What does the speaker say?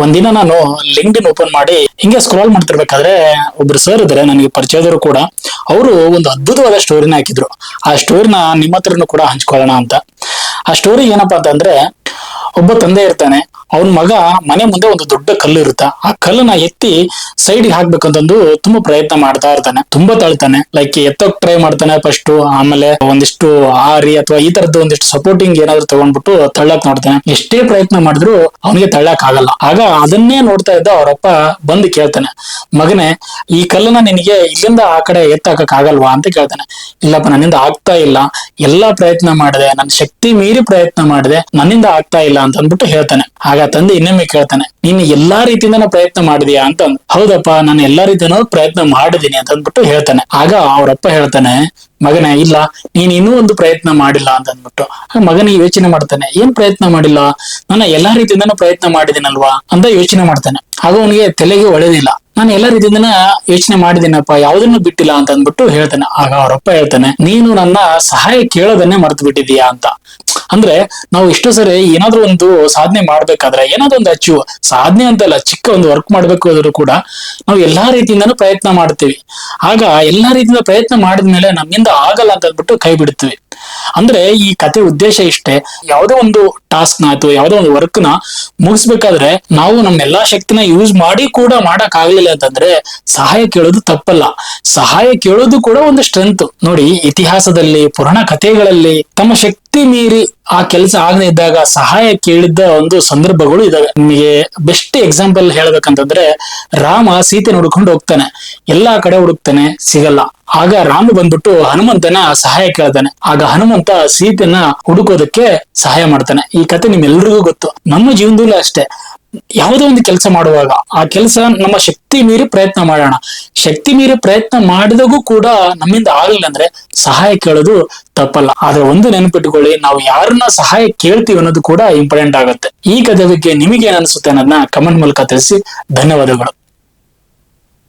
ಒಂದಿನ ನಾನು LinkedIn open ಮಾಡಿ ಹಿಂಗೆ ಸ್ಕ್ರಾಲ್ ಮಾಡ್ತಿರ್ಬೇಕಾದ್ರೆ ಒಬ್ರು ಸರ್ ಇದಾರೆ ನನಗೆ ಪರಿಚಯದವರು ಕೂಡ. ಅವರು ಒಂದು ಅದ್ಭುತವಾದ ಸ್ಟೋರಿನ ಹಾಕಿದ್ರು. ಆ ಸ್ಟೋರಿನ ನಿಮ್ಮ ಹತ್ರನು ಕೂಡ ಹಂಚ್ಕೊಳ್ಳೋಣ ಅಂತ. ಆ ಸ್ಟೋರಿ ಏನಪ್ಪಾ ಅಂತಂದ್ರೆ, ಒಬ್ಬ ತಂದೆ ಇರ್ತಾನೆ, ಅವನ ಮಗ ಮನೆ ಮುಂದೆ ಒಂದು ದೊಡ್ಡ ಕಲ್ಲು ಇರುತ್ತೆ. ಆ ಕಲ್ಲನ್ನ ಎತ್ತಿ ಸೈಡ್ಗೆ ಹಾಕ್ಬೇಕಂತಂದು ತುಂಬಾ ಪ್ರಯತ್ನ ಮಾಡ್ತಾ ಇರ್ತಾನೆ, ತುಂಬಾ ತಳ್ತಾನೆ. ಲೈಕ್ ಎತ್ತೋಕ್ ಟ್ರೈ ಮಾಡ್ತಾನೆ ಫಸ್ಟ್, ಆಮೇಲೆ ಒಂದಿಷ್ಟು ಆರಿ ಅಥವಾ ಈ ತರದ್ದು ಒಂದಿಷ್ಟು ಸಪೋರ್ಟಿಂಗ್ ಏನಾದ್ರು ತಗೊಂಡ್ಬಿಟ್ಟು ತಳ್ಳಕ್ ನೋಡ್ತಾನೆ. ಎಷ್ಟೇ ಪ್ರಯತ್ನ ಮಾಡಿದ್ರು ಅವನಿಗೆ ತಳ್ಳಕ್ ಆಗಲ್ಲ. ಆಗ ಅದನ್ನೇ ನೋಡ್ತಾ ಇದ್ದ ಅವರಪ್ಪ ಬಂದು ಕೇಳ್ತಾನೆ, ಮಗನೇ ಈ ಕಲ್ಲನ್ನ ನಿನಗೆ ಇಲ್ಲಿಂದ ಆ ಕಡೆ ಎತ್ತಾಕಕ್ ಆಗಲ್ವಾ ಅಂತ ಕೇಳ್ತಾನೆ. ಇಲ್ಲಪ್ಪ, ನನ್ನಿಂದ ಆಗ್ತಾ ಇಲ್ಲ, ಎಲ್ಲಾ ಪ್ರಯತ್ನ ಮಾಡಿದೆ, ನನ್ನ ಶಕ್ತಿ ಮೀರಿ ಪ್ರಯತ್ನ ಮಾಡಿದೆ, ನನ್ನಿಂದ ಆಗ್ತಾ ಇಲ್ಲ ಅಂತ ಅಂದ್ಬಿಟ್ಟು ಹೇಳ್ತಾನೆ. ಆಗ ತಂದೆ ಇನ್ನೊಮ್ಮೆ ಕೇಳ್ತಾನೆ, ನೀನು ಎಲ್ಲಾ ರೀತಿಯಿಂದ ಪ್ರಯತ್ನ ಮಾಡಿದ್ಯಾ ಅಂತ. ಹೌದಪ್ಪ, ನಾನು ಎಲ್ಲಾ ರೀತಿಯೂ ಪ್ರಯತ್ನ ಮಾಡಿದೀನಿ ಅಂತ ಅಂದ್ಬಿಟ್ಟು ಹೇಳ್ತಾನೆ. ಆಗ ಅವರಪ್ಪ ಹೇಳ್ತಾನೆ, ಮಗನೇ ಇಲ್ಲ, ನೀನ್ ಇನ್ನೂ ಒಂದು ಪ್ರಯತ್ನ ಮಾಡಿಲ್ಲ ಅಂತ ಅಂದ್ಬಿಟ್ಟು. ಮಗನಿಗೆ ಯೋಚನೆ ಮಾಡ್ತಾನೆ, ಏನ್ ಪ್ರಯತ್ನ ಮಾಡಿಲ್ಲ, ನಾನು ಎಲ್ಲಾ ರೀತಿಯಿಂದನೂ ಪ್ರಯತ್ನ ಮಾಡಿದ್ದೀನಲ್ವಾ ಅಂತ ಯೋಚನೆ ಮಾಡ್ತಾನೆ. ಆಗ ಅವನಿಗೆ ತಲೆಗೆ ಒಳ್ಳೇದಿಲ್ಲ, ನಾನು ಎಲ್ಲಾ ರೀತಿಯಿಂದ ಯೋಚನೆ ಮಾಡಿದ್ದೀನಪ್ಪ, ಯಾವ್ದನ್ನು ಬಿಟ್ಟಿಲ್ಲ ಅಂತ ಅಂದ್ಬಿಟ್ಟು ಹೇಳ್ತಾನೆ. ಆಗ ಅವರಪ್ಪ ಹೇಳ್ತಾನೆ, ನೀನು ನನ್ನ ಸಹಾಯ ಕೇಳೋದನ್ನೇ ಮರೆತು ಬಿಟ್ಟಿದೀಯಾ ಅಂತ. ಅಂದ್ರೆ ನಾವು ಇಷ್ಟು ಸರಿ ಏನಾದ್ರೂ ಒಂದು ಸಾಧನೆ ಮಾಡ್ಬೇಕಾದ್ರೆ, ಏನಾದ್ರೂ ಒಂದು ಅಚೀವ್, ಸಾಧನೆ ಅಂತಲ್ಲ, ಚಿಕ್ಕ ಒಂದು ವರ್ಕ್ ಮಾಡ್ಬೇಕು ಆದ್ರೂ ಕೂಡ ನಾವು ಎಲ್ಲಾ ರೀತಿಯಿಂದನೂ ಪ್ರಯತ್ನ ಮಾಡ್ತೀವಿ. ಆಗ ಎಲ್ಲಾ ರೀತಿಯಿಂದ ಪ್ರಯತ್ನ ಮಾಡಿದ್ಮೇಲೆ ನಮ್ಮಿಂದ ಆಗಲ್ಲ ಅಂತ ಅಂದ್ಬಿಟ್ಟು ಕೈ ಬಿಡ್ತೀವಿ. ಅಂದ್ರೆ ಈ ಕತೆ ಉದ್ದೇಶ ಇಷ್ಟೇ, ಯಾವುದೋ ಒಂದು ಟಾಸ್ಕ್ ನ ಅಥವಾ ಯಾವುದೋ ಒಂದು ವರ್ಕ್ ನ ಮುಗಿಸ್ಬೇಕಾದ್ರೆ ನಾವು ನಮ್ಮೆಲ್ಲಾ ಶಕ್ತಿನ ಯೂಸ್ ಮಾಡಿ ಕೂಡ ಮಾಡಕ್ ಆಗ್ಲಿಲ್ಲ ಅಂತಂದ್ರೆ ಸಹಾಯ ಕೇಳೋದು ತಪ್ಪಲ್ಲ. ಸಹಾಯ ಕೇಳೋದು ಕೂಡ ಒಂದು ಸ್ಟ್ರೆಂತ್. ನೋಡಿ, ಇತಿಹಾಸದಲ್ಲಿ, ಪುರಾಣ ಕಥೆಗಳಲ್ಲಿ ತಮ್ಮ ಶಕ್ತಿ ಮೀರಿ ಆ ಕೆಲಸ ಆಗದೆ ಇದ್ದಾಗ ಸಹಾಯ ಕೇಳಿದ್ದ ಒಂದು ಸಂದರ್ಭಗಳು ಇದಾವೆ. ನಿಮಗೆ ಬೆಸ್ಟ್ ಎಕ್ಸಾಂಪಲ್ ಹೇಳ್ಬೇಕಂತಂದ್ರೆ, ರಾಮ ಸೀತೆ ಹುಡ್ಕೊಂಡು ಹೋಗ್ತಾನೆ, ಎಲ್ಲಾ ಕಡೆ ಹುಡುಕ್ತಾನೆ, ಸಿಗಲ್ಲ. ಆಗ ರಾಮ ಬಂದ್ಬಿಟ್ಟು ಹನುಮಂತನ ಸಹಾಯ ಕೇಳ್ತಾನೆ. ಆಗ ಹನುಮಂತ ಸೀತೆನ ಹುಡುಕೋದಕ್ಕೆ ಸಹಾಯ ಮಾಡ್ತಾನೆ. ಈ ಕತೆ ನಿಮ್ಮೆಲ್ರಿಗೂ ಗೊತ್ತು. ನಮ್ಮ ಜೀವನದಲ್ಲೂ ಅಷ್ಟೇ, ಯಾವುದೋ ಒಂದು ಕೆಲಸ ಮಾಡುವಾಗ ಆ ಕೆಲಸ ನಮ್ಮ ಶಕ್ತಿ ಮೀರಿ ಪ್ರಯತ್ನ ಮಾಡೋಣ. ಶಕ್ತಿ ಮೀರಿ ಪ್ರಯತ್ನ ಮಾಡಿದಾಗೂ ಕೂಡ ನಮ್ಮಿಂದ ಆಗ್ಲಿಲ್ಲ ಅಂದ್ರೆ ಸಹಾಯ ಕೇಳೋದು ತಪ್ಪಲ್ಲ. ಆದ್ರೆ ಒಂದು ನೆನಪಿಟ್ಟುಕೊಳ್ಳಿ, ನಾವು ಯಾರನ್ನ ಸಹಾಯ ಕೇಳ್ತೀವಿ ಅನ್ನೋದು ಕೂಡ ಇಂಪಾರ್ಟೆಂಟ್ ಆಗುತ್ತೆ. ಈ ಕಥೆ ಬಗ್ಗೆ ನಿಮಗೆ ಏನ್ ಅನ್ಸುತ್ತೆ ಅನ್ನೋದನ್ನ ಕಮೆಂಟ್ ಮೂಲಕ ತಿಳಿಸಿ. ಧನ್ಯವಾದಗಳು.